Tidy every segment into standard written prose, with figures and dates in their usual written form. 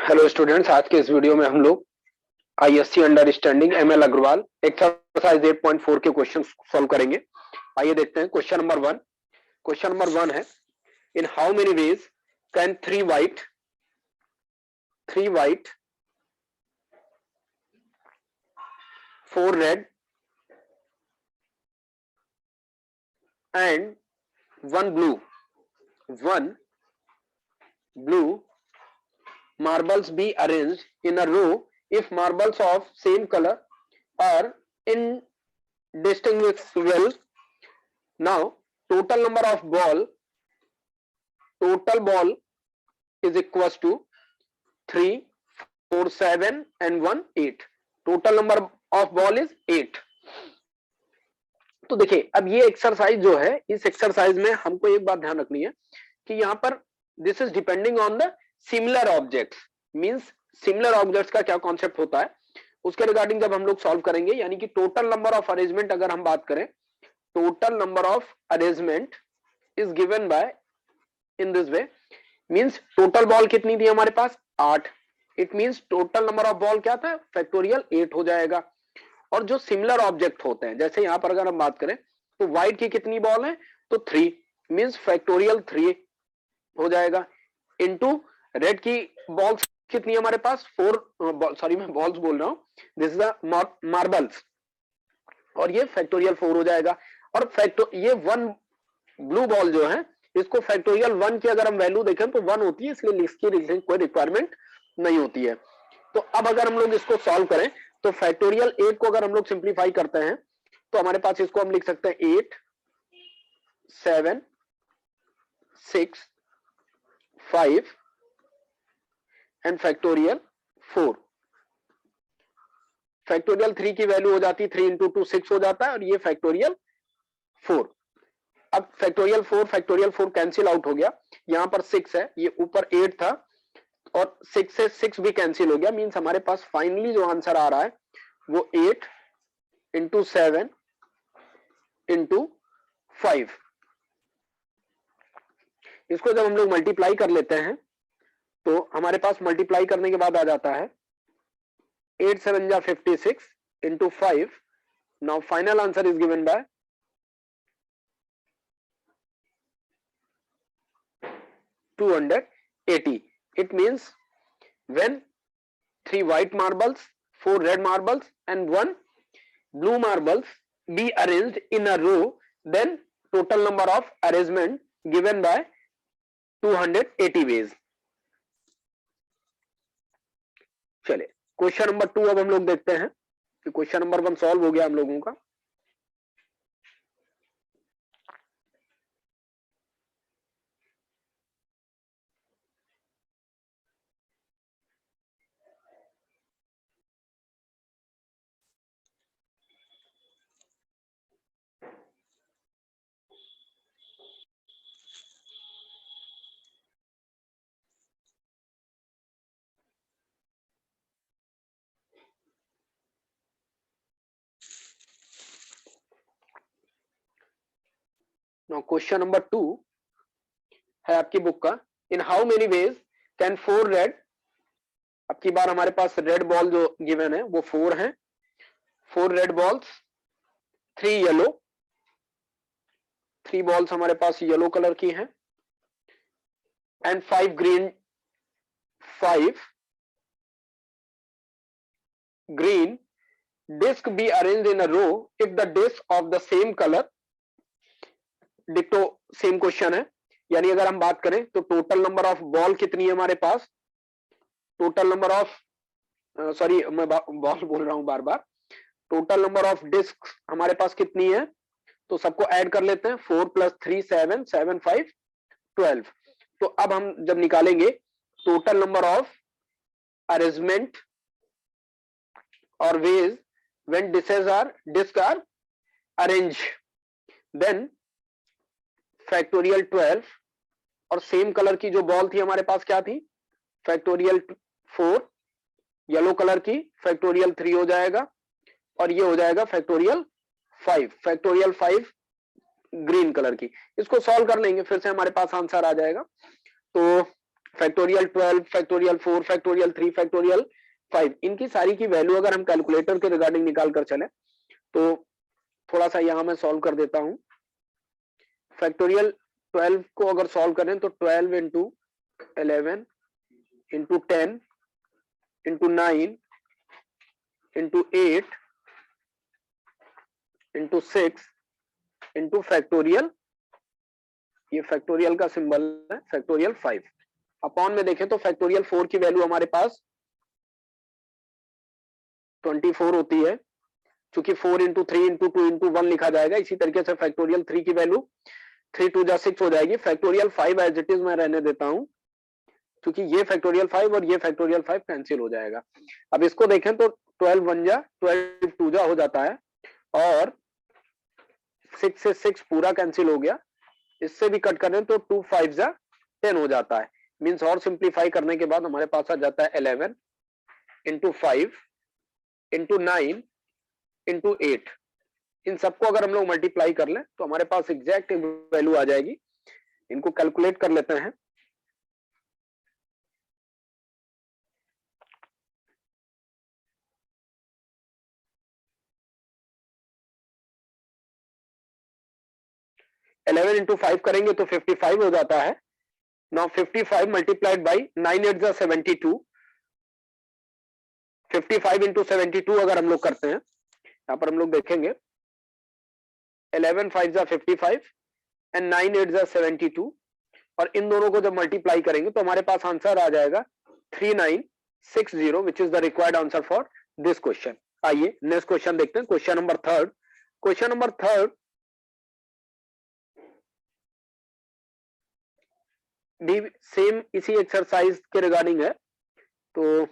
Hello students, आज के इस वीडियो में हम लोग ISC understanding ML Agrawal exercise 8.4 के क्वेश्चन सॉल्व करेंगे। आइए देखते हैं क्वेश्चन नंबर 1। क्वेश्चन नंबर 1 है, इन how many ways can three white 4 red and 1 blue marbles be arranged in a row if marbles of same color are indistinguishable. Now total number of ball is equals to 3, 4, 7 and 1 8. total number of ball is 8. तो देखिए, अब ये exercise जो है, इस exercise में हमको एक बात ध्यान रखनी है कि यहाँ पर this is depending on the similar objects. Means similar objects का क्या कॉन्सेप्ट होता है उसके रिगार्डिंग जब हम लोग सॉल्व करेंगे, यानी कि टोटल नंबर ऑफ अरेंजमेंट अगर हम बात करें, total number of arrangement is given by in this way. Means total ball कितनी थी हमारे पास? 8। It means total number of ball क्या था? फैक्टोरियल 8 हो जाएगा। और जो सिमिलर ऑब्जेक्ट होते हैं, जैसे यहां पर अगर हम बात करें तो व्हाइट की कितनी बॉल है? तो 3, मींस फैक्टोरियल 3 हो जाएगा। इनटू रेड की बॉल्स कितनी है हमारे पास? 4। सॉरी, मैं बॉल्स बोल रहा हूं, दिस इज द मार्बल्स, और ये फैक्टोरियल 4 हो जाएगा। और ये 1 ब्लू बॉल जो है, इसको फैक्टोरियल 1 की अगर हम वैल्यू देखें तो 1 होती है, इसलिए इसकी कोई रिक्वायरमेंट नहीं होती है। तो अब अगर हम लोग इसको सॉल्व करें तो फैक्टोरियल 8 को अगर हम लोग सिंप्लीफाई करते हैं तो हमारे पास इसको हम लिख सकते हैं 8, 7, 6, 5 एंड फैक्टोरियल 4। फैक्टोरियल 3 की वैल्यू हो जाती है 3 इंटू 2 6 हो जाता है, और ये फैक्टोरियल 4। अब फैक्टोरियल 4 कैंसिल आउट हो गया। यहां पर 6 है, ये ऊपर 8 था और 6 से 6 भी कैंसिल हो गया। मींस हमारे पास फाइनली जो आंसर आ रहा है वो 8 इंटू 7 इंटू 5। इसको जब हम लोग मल्टीप्लाई कर लेते हैं तो हमारे पास मल्टीप्लाई करने के बाद आ जाता है 8 7 जा 56 into 5। Now final answer is given by 280. It means when 3 white marbles, 4 red marbles and 1 blue marbles be arranged in a row, then total number of arrangement given by 280 ways. चलिए question number 2 अब हम लोग देखते हैं कि question number 1 solve हो गया हम लोगों का। Now क्वेश्चन नंबर 2 है आपकी बुक का, इन how many ways can 4 red. अब की बार हमारे पास रेड बॉल जो गिवन है वो 4 है। 4 रेड बॉल्स, 3 येलो, 3 बॉल्स हमारे पास येलो कलर की हैं, and 5 green, 5 green disc be arranged in a row if the disc of the same color डिक्टो सेम क्वेश्चन है। यानी अगर हम बात करें तो टोटल नंबर ऑफ बॉल कितनी है हमारे पास? टोटल नंबर ऑफ सॉरी, मैं बॉल बोल रहा हूं बार बार। टोटल नंबर ऑफ डिस्क हमारे पास कितनी है? तो सबको ऐड कर लेते हैं। 4 + 3 7, 7 5 12। तो अब हम जब निकालेंगे टोटल नंबर ऑफ अरेंजमेंट और ways when disc are arrange, then factorial 12 और सेम कलर की जो बॉल थी हमारे पास क्या थी? फैक्टोरियल 4 येलो कलर की, फैक्टोरियल 3 हो जाएगा, और ये हो जाएगा फैक्टोरियल 5 ग्रीन कलर की। इसको सॉल्व कर लेंगे, फिर से हमारे पास आंसर आ जाएगा। तो फैक्टोरियल 12, फैक्टोरियल 4, फैक्टोरियल 3, फैक्टोरियल 5, इनकी सारी की वैल्यू अगर हम कैलकुलेटर के रिगार्डिंग निकाल कर चले तो थोड़ा सा यहां मैं सॉल्व कर देता हूं। फैक्टोरियल 12 को अगर सॉल्व करें तो 12 into 11 into 10 into 9 into 8 into 6 into factorial, ये फैक्टोरियल का सिंबल है, फैक्टोरियल 5 अपॉन में देखें तो फैक्टोरियल 4 की वैल्यू हमारे पास 24 होती है, क्योंकि 4 इंटू 3 इंटू 2 इंटू 1 लिखा जाएगा। इसी तरीके से फैक्टोरियल 3 की वैल्यू 3 2 जा 6 हो जाएगी। फैक्टोरियल 5 एज इट इज मैं रहने देता हूं, क्योंकि ये फैक्टोरियल 5 और ये फैक्टोरियल 5 कैंसिल हो जाएगा। अब इसको देखें तो 12 1 जा 12 2 जा हो जाता है, और 6 से 6 पूरा कैंसिल हो गया। इससे भी कट करें तो 2 5 जा 10 हो जाता है। मींस और सिंप्लीफाई करने के बाद हमारे पास आ जाता है 11 इंटू 5 इंटू 9 इंटू 8। इन सबको अगर हम लोग मल्टीप्लाई कर लें तो हमारे पास एग्जैक्ट वैल्यू आ जाएगी। इनको कैलकुलेट कर लेते हैं। इलेवन इंटू 5 करेंगे तो 55 हो जाता है। नाउ 55 मल्टीप्लाइड बाई 9 8 जा 72। 55 इंटू 72 अगर हम लोग करते हैं, यहां पर हम लोग देखेंगे 11 5 जा 55 एंड 9 8 जा 72, और इन दोनों को जब मल्टीप्लाई करेंगे तो हमारे पास आंसर आ जाएगा 3960, which is the required answer for this question. आइए नेक्स्ट क्वेश्चन देखते हैं, question number third. Question number third भी सेम इसी एक्सरसाइज के रिगार्डिंग है। तो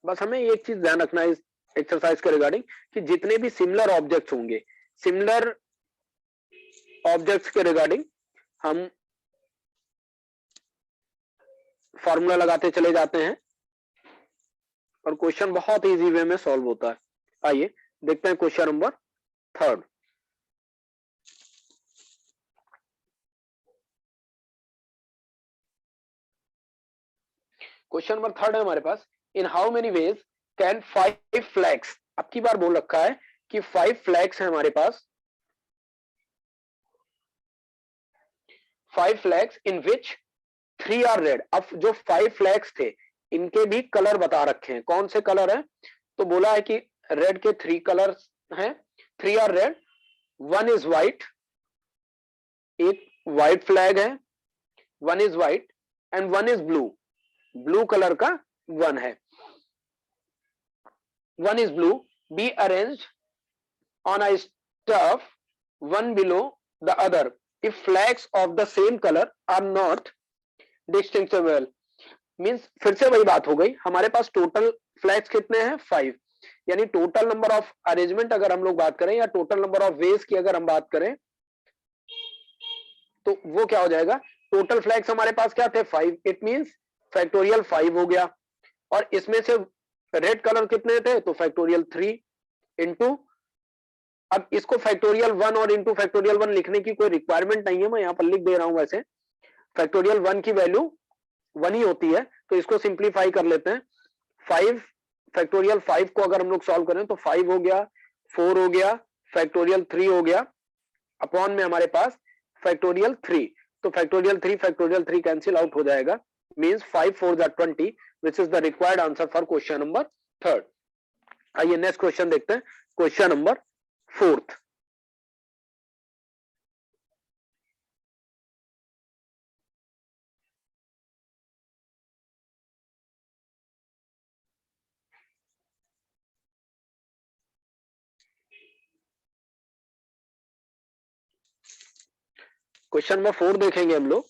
बस हमें एक चीज ध्यान रखना है इस एक्सरसाइज के रिगार्डिंग, कि जितने भी सिमिलर ऑब्जेक्ट्स होंगे, सिमिलर ऑब्जेक्ट्स के रिगार्डिंग हम फॉर्मूला लगाते चले जाते हैं और क्वेश्चन बहुत इजी वे में सॉल्व होता है। आइए देखते हैं question number third. Question number third है हमारे पास, in how many ways can 5 flags, अब की बार बोल रखा है कि 5 फ्लैग्स है हमारे पास, 5 flags in which 3 are red. अब जो 5 फ्लैग्स थे इनके भी कलर बता रखे हैं, कौन से कलर है, तो बोला है कि रेड के 3 कलर हैं, 3 आर रेड, 1 इज व्हाइट, एक व्हाइट फ्लैग है, 1 is white and 1 is blue, blue colour का 1 है, 1 is blue, be arranged on a stuff one below the other if flags of the same color are not distinguishable। Means फिर से वही बात हो गई, हमारे पास टोटल फ्लैग्स कितने हैं 5, यानी टोटल नंबर ऑफ अरेंजमेंट अगर हम लोग बात करें या टोटल नंबर ऑफ वेज की अगर हम बात करें तो वो क्या हो जाएगा, टोटल फ्लैग्स हमारे पास क्या थे 5, इट मींस फैक्टोरियल 5 हो गया, और इसमें से रेड कलर कितने थे, तो फैक्टोरियल 3 इंटू, अब इसको फैक्टोरियल 1 और इंटू फैक्टोरियल 1 लिखने की कोई रिक्वायरमेंट नहीं है, मैं यहां पर लिख दे रहा हूं। वैसे फैक्टोरियल 1 की वैल्यू 1 ही होती है, तो इसको सिंप्लीफाई कर लेते हैं। 5 फैक्टोरियल 5 को अगर हम लोग सॉल्व करें तो 5 हो गया, 4 हो गया, फैक्टोरियल 3 हो गया, अपॉन में हमारे पास फैक्टोरियल 3, तो फैक्टोरियल 3 कैंसिल आउट हो जाएगा, मींस 5 4 जा 20, which is the required answer for question number third। आइए नेक्स्ट क्वेश्चन देखते हैं, question number fourth. Question number 4 देखेंगे हम लोग।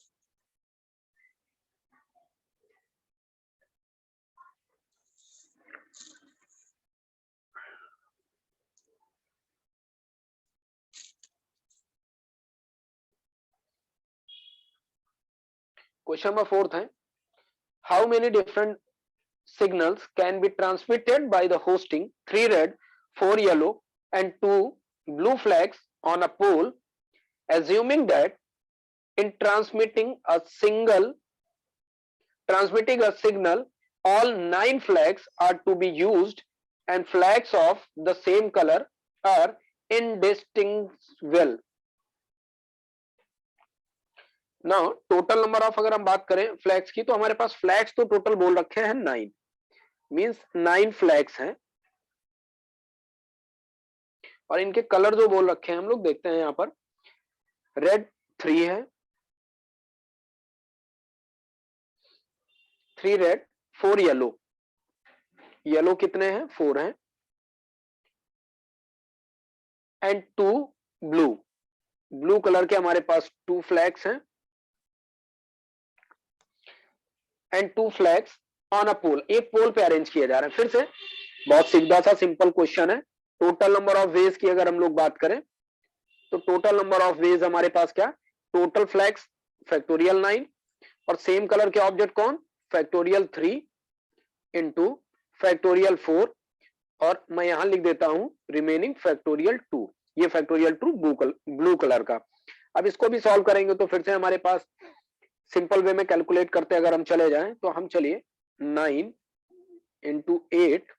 क्वेश्चन नंबर 4 है, how many different signals can be transmitted by the hosting 3 red 4 yellow and 2 blue flags on a pole, assuming that in transmitting a signal, all 9 flags are to be used and flags of the same color are indistinguishable. Now total number of अगर हम बात करें flags की, तो हमारे पास flags तो total बोल रखे हैं 9, मींस 9 फ्लैग्स हैं, और इनके कलर जो बोल रखे हैं हम लोग देखते हैं यहां पर, रेड 3 है, 3 रेड 4 येलो, येलो कितने हैं 4 हैं, एंड 2 ब्लू, ब्लू कलर के हमारे पास 2 फ्लैग्स हैं, एंड 2 फ्लैग्स ऑन अ पोल, एक पोल पे अरेंज किए जा रहे हैं। फिर से बहुत सीधा सा सिंपल क्वेश्चन है। टोटल नंबर ऑफ वेज की अगर हम लोग बात करें, तो टोटल नंबर ऑफ वेज हमारे पास क्या, टोटल फ्लैग्स फैक्टोरियल 9, और सेम कलर के ऑब्जेक्ट कौन, फैक्टोरियल 3 इंटू फैक्टोरियल 4, और मैं यहां लिख देता हूं रिमेनिंग फैक्टोरियल 2, ये फैक्टोरियल 2 ब्लू कलर का। अब इसको भी सॉल्व करेंगे तो फिर से हमारे पास सिंपल वे में कैलकुलेट करते अगर हम चले जाएं, तो हम चलिए 9 into 8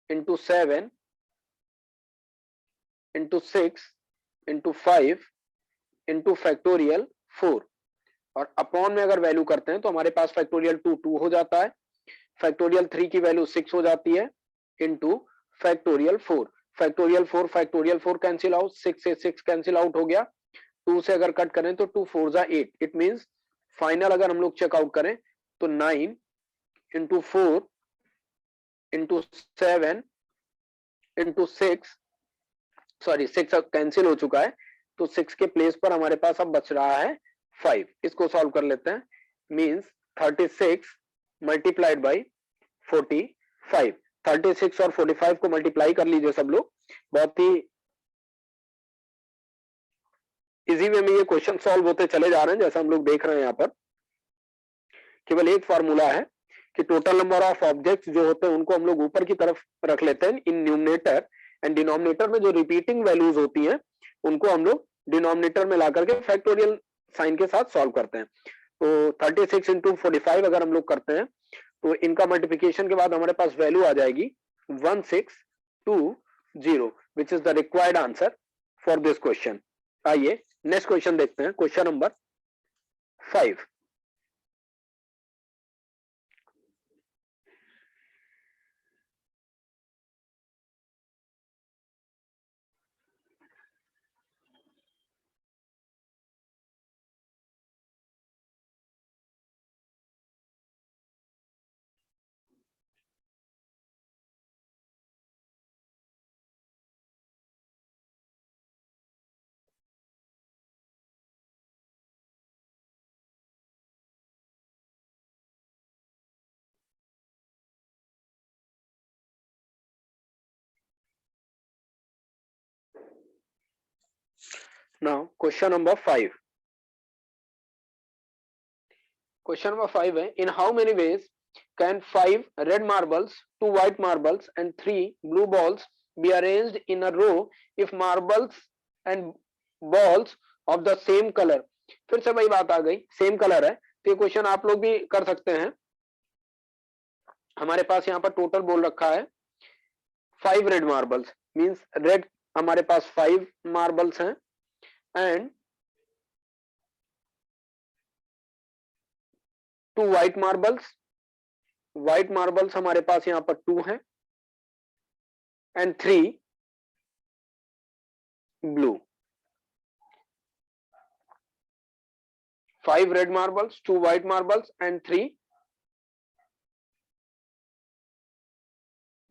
into 7 into 6 into 5 into factorial 4, और अपॉन में अगर वैल्यू करते हैं तो हमारे पास फैक्टोरियल 2 हो जाता है, फैक्टोरियल 3 की वैल्यू 6 हो जाती है, into factorial 4, factorial 4 cancel out, 6 से 6 कैंसिल आउट हो गया, 2 से अगर कट करें तो 2 4 जा 8, इट मींस फाइनल अगर हम लोग चेकआउट करें तो 9 into 4 into 7 into 6, sorry 6 cancel हो चुका है, तो 6 के प्लेस पर हमारे पास अब बच रहा है 5, इसको सॉल्व कर लेते हैं, मींस 36 मल्टीप्लाइड बाई 45, 36 और 45 को मल्टीप्लाई कर लीजिए सब लोग, बहुत ही इजी वे में ये क्वेश्चन सॉल्व होते चले जा रहे हैं। जैसा हम लोग देख रहे हैं यहाँ पर केवल एक फॉर्मूला है कि टोटल नंबर ऑफ ऑब्जेक्ट्स जो होते हैं उनको हम लोग ऊपर की तरफ रख लेते हैं इन न्यूमरेटर, एंड डिनोमिनेटर में जो रिपीटिंग वैल्यूज होती हैं उनको हम लोग डिनोमिनेटर में ला करके फैक्टोरियल साइन के साथ सॉल्व करते हैं। तो 36 इंटू 45 अगर हम लोग करते हैं तो इनका मल्टीप्लिकेशन के बाद हमारे पास वैल्यू आ जाएगी 1620, which is the required answer for this question. आइए नेक्स्ट क्वेश्चन देखते हैं, question number 5। Now question number 5. Question number 5 है, in how many ways can 5 red marbles, 2 white marbles and 3 blue balls be arranged in a row if marbles and balls of the same color? फिर से वही बात आ गई, same colour है, तो ये question आप लोग भी कर सकते हैं। हमारे पास यहाँ पर टोटल बोल रखा है 5 रेड मार्बल्स, मींस रेड हमारे पास 5 मार्बल्स हैं, एंड 2 व्हाइट मार्बल्स हमारे पास यहां पर 2 हैं, and 3 blue. 5 red marbles, 2 white marbles and 3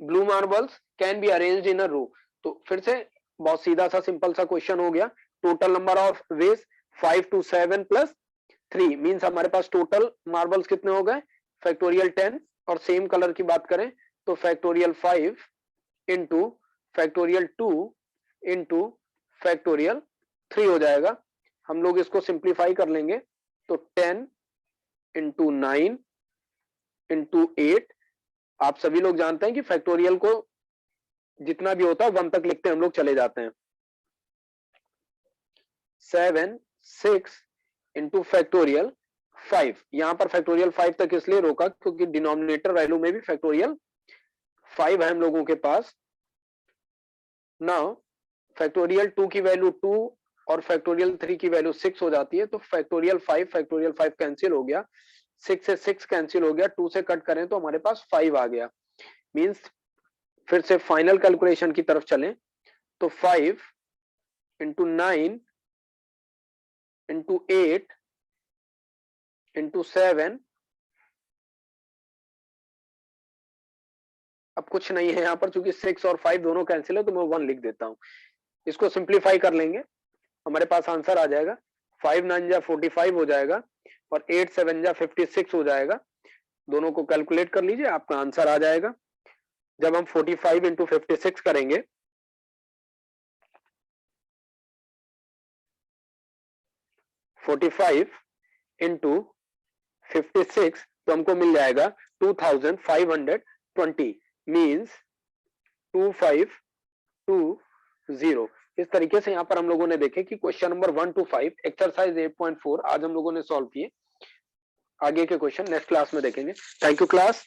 blue marbles can be arranged in a row. तो फिर से बहुत सीधा सा सिंपल सा क्वेश्चन हो गया। Total number of ways 5 to 7 plus 3 means हमारे पास टोटल मार्बल्स कितने हो गए, फैक्टोरियल 10, और सेम कलर की बात करें तो factorial 5 into factorial 2 into factorial 3 हो जाएगा। हम लोग इसको सिंप्लीफाई कर लेंगे तो 10 इंटू 9 इंटू 8, आप सभी लोग जानते हैं कि फैक्टोरियल को जितना भी होता है 1 तक लिखते हैं हम लोग चले जाते हैं, 7 6 इंटू फैक्टोरियल 5। यहां पर फैक्टोरियल 5 तक इसलिए रोका क्योंकि डिनोमिनेटर वैल्यू में भी फैक्टोरियल 5 है हम लोगों के पास। नाउ फैक्टोरियल 2 की वैल्यू 2 और फैक्टोरियल 3 की वैल्यू 6 हो जाती है, तो फैक्टोरियल 5 कैंसिल हो गया, 6 से 6 कैंसिल हो गया, 2 से कट करें तो हमारे पास 5 आ गया। मींस फिर से फाइनल कैलकुलेशन की तरफ चलें तो 5 इंटू 9 इंटू 8 इंटू 7, अब कुछ नहीं है यहाँ पर, चूंकि 6 और 5 दोनों कैंसिल है तो मैं 1 लिख देता हूं। इसको सिंप्लीफाई कर लेंगे, हमारे पास आंसर आ जाएगा 5 9 जा 45 हो जाएगा और 8 7 जा 56 हो जाएगा। दोनों को कैलकुलेट कर लीजिए, आपका आंसर आ जाएगा। जब हम 45 इंटू 56 करेंगे 45 इंटू 56 तो हमको मिल जाएगा 2520, मीन्स 2520। इस तरीके से यहाँ पर हम लोगों ने देखे कि क्वेश्चन नंबर 1 to 5 एक्सरसाइज 8.4 आज हम लोगों ने सॉल्व किए। आगे के क्वेश्चन नेक्स्ट क्लास में देखेंगे। Thank you class.